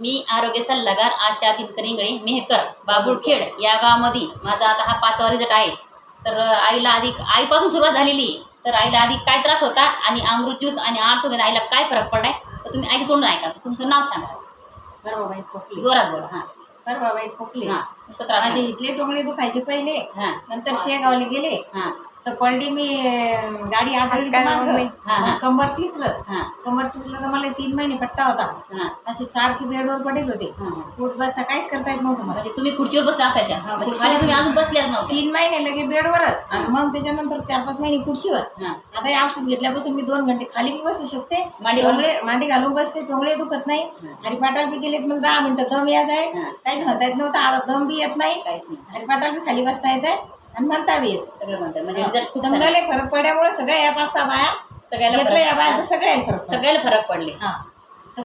मी आरोग्य सल्लागार आशा दिनकर इंगळे मेहकर बाबुळखेड या गावामध्ये माझा आता हा 5वा रिझल्ट आहे. तर आईला आधी आईपासून सुरुवात झालेली. तर आईला आधी काय त्रास होता आणि अमृत ज्यूस आणि आर्थोगेन आईला काय फरक पडलाय तर तुम्ही आईचं तोंडून ऐका. तुमचं नाव सांगा. परवाबाई खोकले. जोरात बोला. हां परवाबाई खोकले. हां तुमचा त्रास माझे इथले टोंगळे दुखायचे पहिले. हां नंतर शेगावले गेले हां तर पडली मी गाडी आदळली कंबर टिसलं. हां कंबर टिसलं तर मला 3 महिने पट्टा होता. हां अशी सारखी बेडवर पडेल होते. उठ बसता काहीच करता येत नव्हतं मला. म्हणजे तुम्ही खुर्चीवर बसला असायच्या म्हणजे खाली तुम्ही अजून बसल्याच नव्हते. 3 महिने लगे बेडवरच आणि मग त्याच्यानंतर 4-5 महिने खुर्चीवर. हां आता हे औषध घेतल्यापासून मी 2 घंटे खाली बी बसू शकते. मांडी मांडी घालून बसते. टोंगळे दुखत नाही. हरिपाटाला बी गेलेत मला 10 मिनिटं दम यायचा आहे. काहीच म्हणता येत नव्हतं. आता दम बी येत नाही. काहीच नाही. हरिपाटाला बी खाली बसता येत आहे आणि म्हणता बी येत. सगळं म्हणतात म्हणजे result खूप दमलेले फरक पडल्यामुळे सगळ्या या 5-6 बाया सगळ्याला घेतलं. या बाया तर सगळ्याला फरक पडला. सगळ्याला फरक पडले. हा